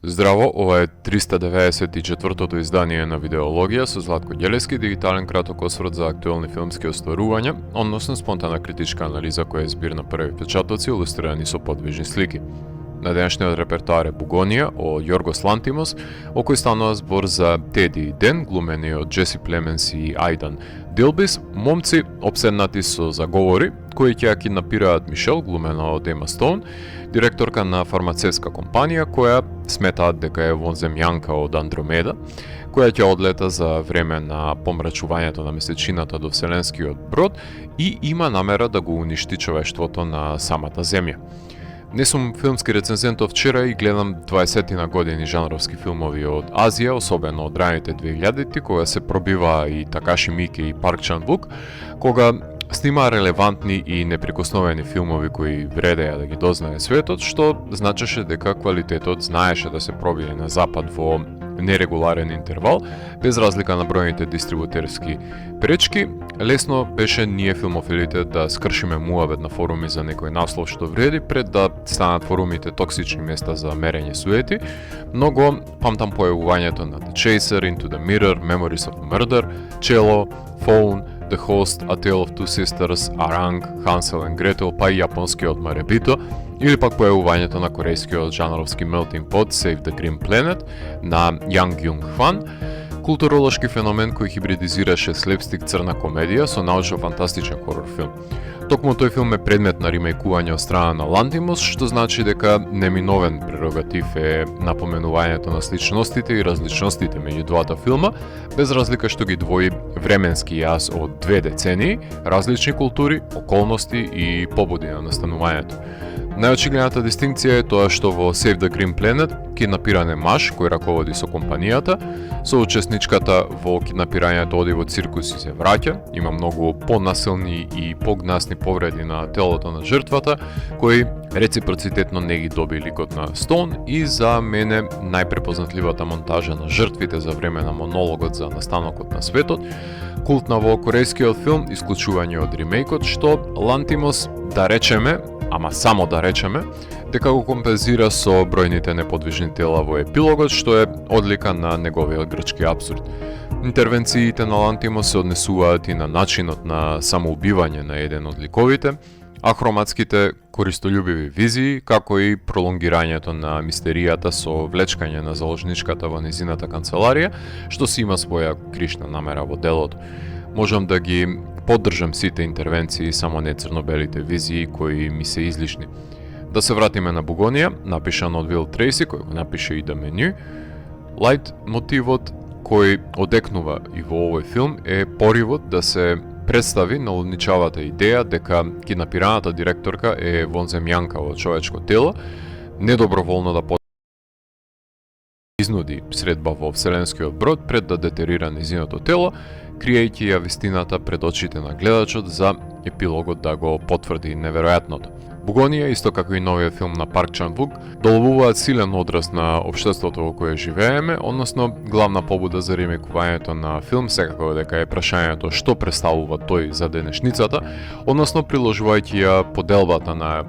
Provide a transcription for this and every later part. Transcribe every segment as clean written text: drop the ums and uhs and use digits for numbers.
Здраво, ова е 394-тото издание на Видеологија со Златко Ѓелевски, дигитален краток осврт за актуелни филмски остварувања, односно спонтана критичка анализа која е збир на први печатоци илустрирани со подвижни слики. На денешниот репертоар е Бугонија од Јоргос Лантимос, о кој станува збор за Теди и Ден, глумени од Джеси Племенс и Ајдан Дилбис, момци обседнати со заговори кои ќе ја киднапираат Мишел, глумена од Ема Стоун, директорка на фармацевска компанија која сметаат дека е вонземјанка од Андромеда, која ќе одлета за време на помрачувањето на месечината до Вселенскиот брод и има намера да го уништи човештвото на самата Земја. Не сум филмски рецензент од вчера и гледам 20 години жанровски филмови од Азија, особено од раните 2000-ти, кога се пробива и Такаши Мики и Парк Чан Вук, кога снима релевантни и неприкосновени филмови кои вредеја да ги дознае светот, што значеше дека квалитетот знаеше да се пробие на запад во нерегуларен интервал, без разлика на бројните дистрибутерски пречки. Лесно беше ние филмофилите да скршиме муавет на форуми за некој наслов што вреди, пред да станат форумите токсични места за мерење суети. Много памтам појавувањето на The Chaser, Into the Mirror, Memories of Murder, Cello, Phone, The Host, A Tale of Two Sisters, Aang, Hansel and Gretel, па и јапонскиот Маребито, или пак појавувањето на корејскиот жанровски melting pot Save the Green Planet на Јанг Јунг Хван, културолошки феномен кој хибридизираше слепстик црна комедија со научно-фантастичен хорор филм. Токму тој филм е предмет на ремейкување од страна на Лантимос, што значи дека неминовен прерогатив е напоменувањето на сличностите и различностите меѓу двата филма, без разлика што ги двои временски јаз од 2 децении, различни култури, околности и побуди на настанувањето. Најочигледната дистинкција е тоа што во Save the Green Planet киднапиран е маж кој раководи со компанијата, соучесничката во киднапирањето оди во циркус и се враќа, има многу понасилни и погнасни повреди на телото на жртвата, кои реципроцитетно не ги доби ликот на Стоун и за мене најпрепознатливата монтажа на жртвите за време на монологот за настанокот на светот, култна во корејскиот филм, исклучување од ремейкот, што Лантимос, да речеме, ама само да речеме, дека го компензира со бројните неподвижни тела во епилогот, што е одлика на неговиот грчки апсурд. Интервенциите на Лантимос се однесуваат и на начинот на самоубивање на еден од ликовите, ахроматските користолюбиви визии, како и пролонгирањето на мистеријата со влечкање на заложничката во низината канцеларија, што си има своја кришна намера во делото. Можам да ги поддржам сите интервенции, само не црнобелите визии кои ми се излишни. Да се вратиме на Бугонија, напишан од Вил Трейси, кој го напише и The Menu. Лајт мотивот кој одекнува и во овој филм е поривот да се представи налудничавата идеја дека киднапираната директорка е вонземјанка во човечко тело, недоброволно да изнуди средба во Вселенскиот брод пред да детерира низиното тело, криејќи ја вистината пред очите на гледачот за епилогот да го потврди неверојатното. Бугонија, исто како и новиот филм на Парк Чан Вук, доловуваат силен одраз на општеството во кое живееме, односно главна побуда за ремейкувањето на филм секако дека е прашањето што представува тој за денешницата, односно приложувајќи ја поделбата на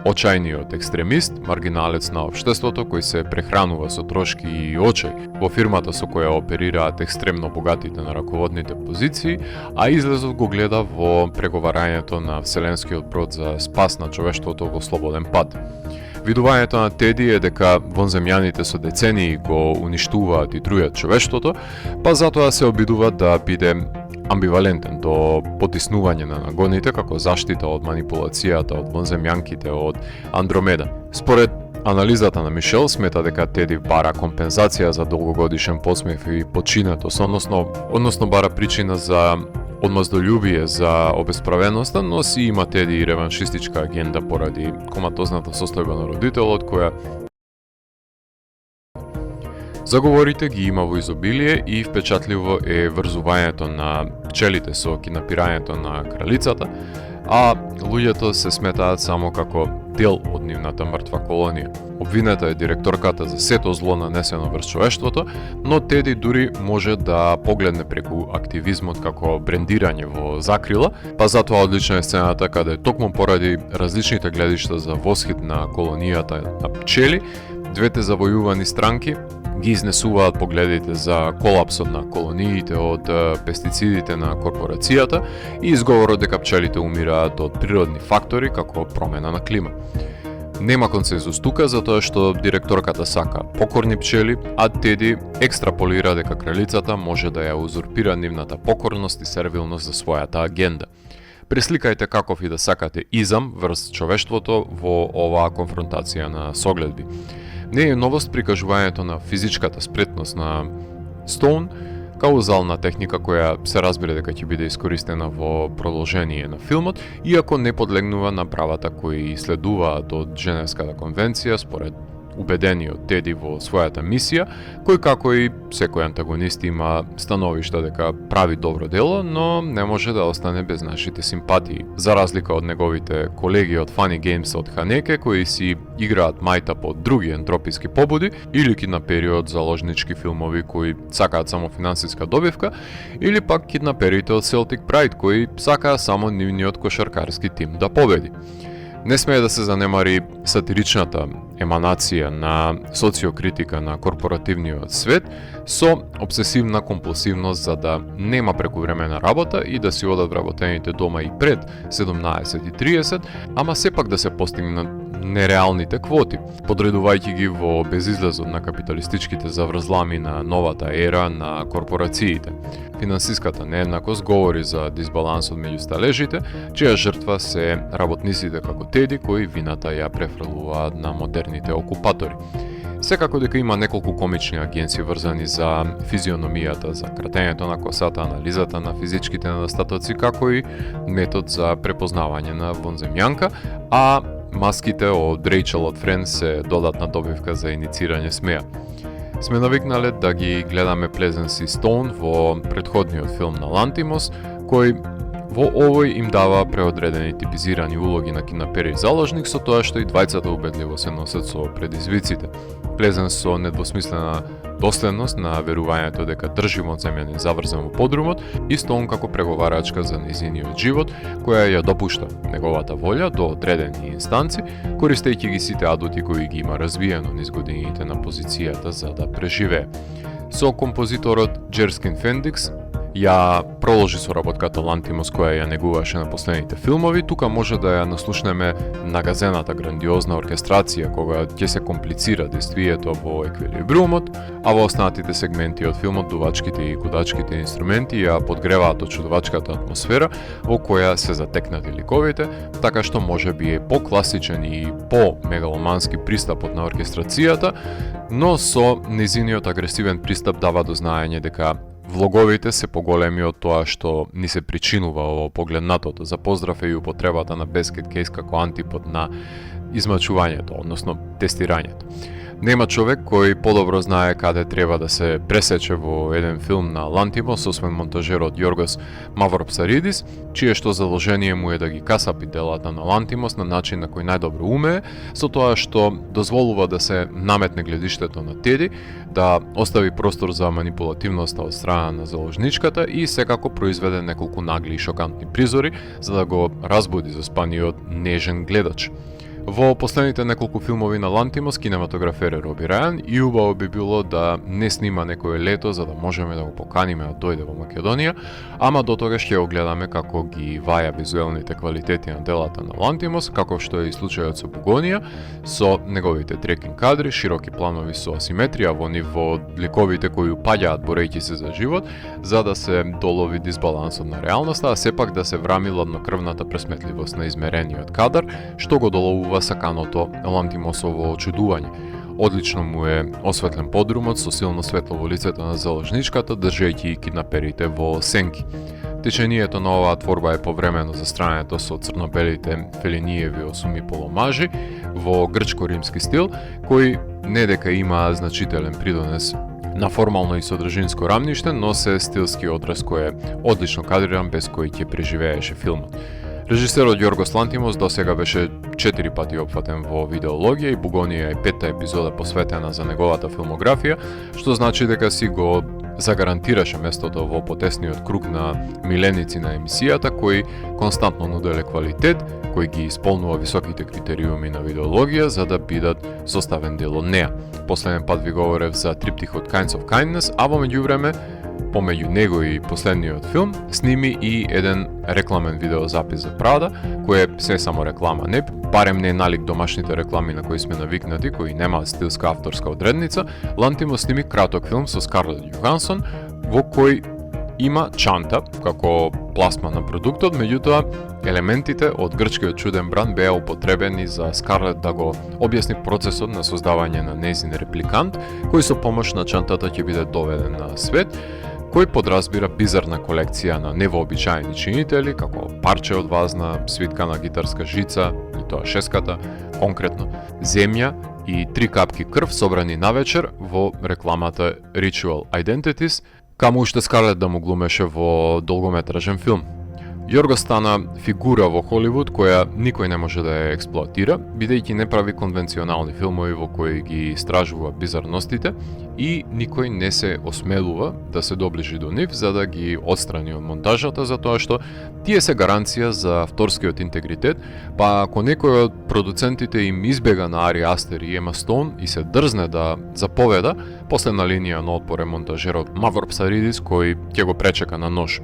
очајниот екстремист, маргиналец на општеството кој се прехранува со трошки и очај во фирмата со која оперираат екстремно богатите на раководните позиции, а излезот го гледа во преговарањето на Вселенскиот брод за спас на човештвото во слободен пат. Видувањето на Теди е дека вонземјаните со децении го уништуваат и трујат човештвото, па затоа се обидуваат да биде амбивалентен до потиснување на нагоните како заштита од манипулацијата од вонземјанките од Андромеда. Според анализата на Мишел, смета дека Теди бара компензација за долгогодишен посмев и починетост, односно бара причина за одмаздолюбие за обесправеноста, но си има Теди и реваншистичка агенда поради коматозната состојба на родителот, која заговорите ги има во изобилие и впечатливо е врзувањето на пчелите со киднапирањето на кралицата, а луѓето се сметаат само како дел од нивната мртва колонија. Обвинета е директорката за сето зло нанесено врз човештвото, но Теди дури може да погледне преку активизмот како брендирање во закрила, па затоа одлична е сцената каде токму поради различните гледишта за восхит на колонијата на пчели, Двете завојувани странки ги изнесуваат погледите за колапсот на колониите од пестицидите на корпорацијата и изговорот дека пчелите умираат од природни фактори како промена на клима. Нема консензус тука затоа што директорката сака покорни пчели, а Теди екстраполира дека кралицата може да ја узурпира нивната покорност и сервилност за својата агенда. Пресликајте каков и да сакате изам врз човештвото во оваа конфронтација на согледби. Не е новост прикажувањето на физичката спретност на Стоун, каузална техника која се разбира дека ќе биде искористена во продолжение на филмот, иако не подлегнува на правата кои следуваат од Женевската конвенција според убедениот Теди во својата мисија, кој како и секој антагонист има становишта дека прави добро дело, но не може да остане без нашите симпатии. За разлика од неговите колеги од Funny Games од Ханеке, кои си играат мајта по други ентрописки побуди, или киднапери од заложнички филмови кои сакаат само финансиска добивка, или пак киднаперите од Celtic Pride кои сакаат само нивниот кошаркарски тим да победи. Не смее да се занемари сатиричната еманација на социокритика на корпоративниот свет со обсесивна компулсивност за да нема прекувремена работа и да си одат вработените дома и пред 17:30, ама сепак да се постигнат нереалните квоти, подредувајќи ги во безизлезот на капиталистичките заврзлами на новата ера на корпорациите. Финансиската нееднакост говори за дисбалансот меѓу сталежите, чија жртва се работниците како Теди кои вината ја префрлуваат на модерните окупатори. Секако дека има неколку комични агенции врзани за физиономијата, за кратењето на косата, анализата на физичките недостатоци, како и метод за препознавање на вонземјанка, а маските од Рейчел од Френдс се додатна добивка за иницирање смеа. Сме навикнале да ги гледаме Плезенс и Стоун во претходниот филм на Лантимос, кој во овој им дава преодредени типизирани улоги на киднапер и заложник, со тоа што и двајцата убедливо се носат со предизвиците. Плезенс со недвосмислена доследност на верувањето дека држи вонземјанин заврзан во подрумот и Стоун како преговарачка за нејзиниот живот, која ја допушта неговата волја до одредени инстанци, користејќи ги сите адути кои ги има развиено низ годините на позицијата за да преживее. Со композиторот Джерскин Фендикс ја продолжи соработката Лантимос која ја негуваше на последните филмови, тука може да ја наслушнеме нагазената грандиозна оркестрација кога ќе се комплицира действието во еквилибриумот, а во останатите сегменти од филмот дувачките и гудачките инструменти ја подгреваат очудувачката атмосфера во која се затекнати ликовите, така што може би е по-класичен и по-мегаломански пристапот на оркестрацијата, но со незиниот агресивен пристап дава до знаење дека влоговите се поголеми од тоа што ни се причинува во погледнатото. За поздрав е и употребата на Basket Case како антипод на измачувањето, односно тестирањето. Нема човек кој подобро знае каде треба да се пресече во еден филм на Лантимос, освен монтажерот Јоргос Мавропсаридис, чие што заложение му е да ги касапи делата на Лантимос на начин на кој најдобро умее, со тоа што дозволува да се наметне гледиштето на Теди, да остави простор за манипулативноста од страна на заложничката и секако произведе неколку нагли и шокантни призори за да го разбуди заспаниот нежен гледач. Во последните неколку филмови на Лантимос кинематографер е Роби Рајан и убаво би било да не снима некое лето за да можеме да го поканиме да дојде во Македонија, ама до тогаш ќе го гледаме како ги ваја визуелните квалитети на делата на Лантимос, како што е и случајот со Бугонија, со неговите трекинг кадри, широки планови со асиметрија во ниво ликовите кои упаѓаат борејќи се за живот, за да се долови дисбалансот на реалноста, а сепак да се врами ладнокрвната пресметливост на измерениот кадар, што го доловува саканото Лантимосово очудување. Одлично му е осветлен подрумот со силно светло во лицето на заложничката, држејќи киднаперите во сенки. Течението на оваа творба е повремено за страњето со црнобелите Фелиниеви осуми поломажи во грчко-римски стил, кој не дека има значителен придонес на формално и содржинско рамниште, но се стилски одраз кој е одлично кадриран без кој ќе преживееше филмот. Режисерот Јоргос Лантимос досега беше 4 пати опфатен во видеологија и Бугонија е 5-та епизода посветена за неговата филмографија, што значи дека си го загарантираше местото во потесниот круг на миленици на емисијата, кои константно нуделе квалитет, кој ги исполнува високите критериуми на видеологија за да бидат составен дел од неа. Последен пат ви говорев за триптихот Kinds of Kindness, а во меѓувреме, помеѓу него и последниот филм, сними и еден рекламен видеозапис за Прада, кој е се само реклама, не барем не налик домашните реклами на кои сме навикнати, кои немаат стилска авторска одредница. Лантимос сними краток филм со Скарлет Јохансон, во кој има чанта како пласма на продуктот, меѓутоа елементите од грчкиот чуден бранд беа употребени за Скарлет да го објасни процесот на создавање на нејзин репликант, кој со помош на чантата ќе биде доведен на свет, кој подразбира бизарна колекција на невообичаени чинители, како парче од вазна, свитка на гитарска жица, и тоа шеската, конкретно земја и 3 капки крв собрани навечер во рекламата Ritual Identities, каму уште Скарлет да му глумеше во долгометражен филм. Јорго стана фигура во Холивуд која никој не може да ја експлоатира, бидејќи не прави конвенционални филмови во кои ги истражува бизарностите и никој не се осмелува да се доближи до нив за да ги отстрани од монтажата, затоа што тие се гаранција за авторскиот интегритет, па ако некој од продуцентите им избега на Ари Астер и Ема Стоун и се дрзне да заповеда, последна линија на отпор е монтажерот Мавр Псаридис кој ќе го пречека на нож.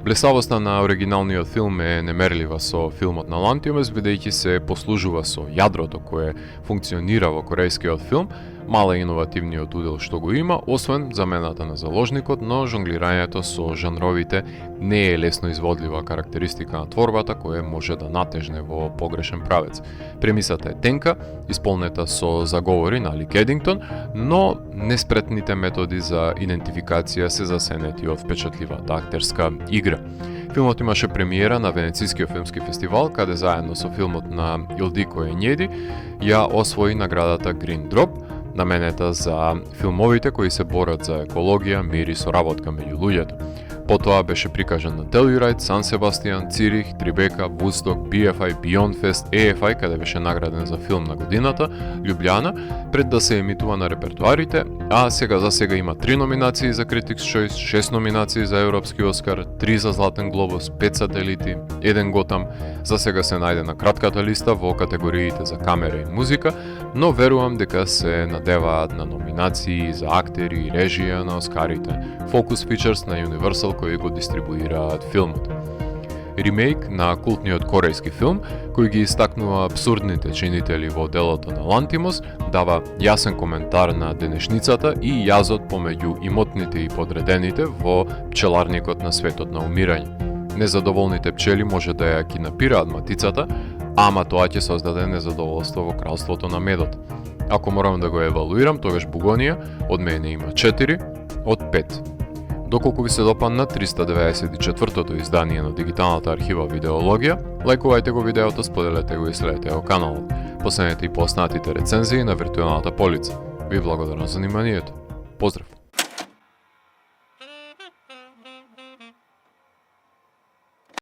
Блесавоста на оригиналниот филм е немерлива со филмот на Лантимос, бидејќи се послужува со јадрото кое функционира во корејскиот филм, мала иновативниот удел што го има, освен замената на заложникот, но жонглирањето со жанровите не е лесно изводлива карактеристика на творбата која може да натежне во погрешен правец. Премисата е тенка, исполнета со заговори на Лик Едингтон, но неспретните методи за идентификација се засенети од впечатливата актерска игра. Филмот имаше премиера на Венецискиот филмски фестивал, каде заедно со филмот на Илдико Ењеди ја освои наградата Green Drop, наменета за филмовите кои се борат за екологија, мир и соработка меѓу луѓето. Потоа беше прикажан на Telluride, Сан Себастијан, Цирих, Трибека, Вудсток, BFI, Beyond Fest, EFI, каде беше награден за филм на годината, Љубљана, пред да се емитува на репертуарите, а за сега има 3 номинации за Critics' Choice, 6 номинации за Европски Оскар, 3 за Златен глобус, 5 сателити, 1 Готам, за сега се најде на кратката листа во категориите за камера и музика, но верувам дека се надеваат на номинации за актери и режија на Оскарите, Focus Features на Universal кои го дистрибуираат филмот. Ремейк на култниот корејски филм, кој ги истакнува абсурдните чинители во делото на Лантимос, дава јасен коментар на денешницата и јазот помеѓу имотните и подредените во пчеларникот на светот на умирање. Незадоволните пчели може да ја кинапираат матицата, ама тоа ќе создаде незадоволство во кралството на медот. Ако морам да го евалуирам, тогаш Бугонија од мене има 4 од 5. Доколку ви се допадна 394-тото издание на дигиталната архива Видеологија, лајкувајте го видеото, споделете го и следете го каналот. Последете и поснатите рецензии на виртуелната полица. Ви благодарам за вниманието. Поздрав!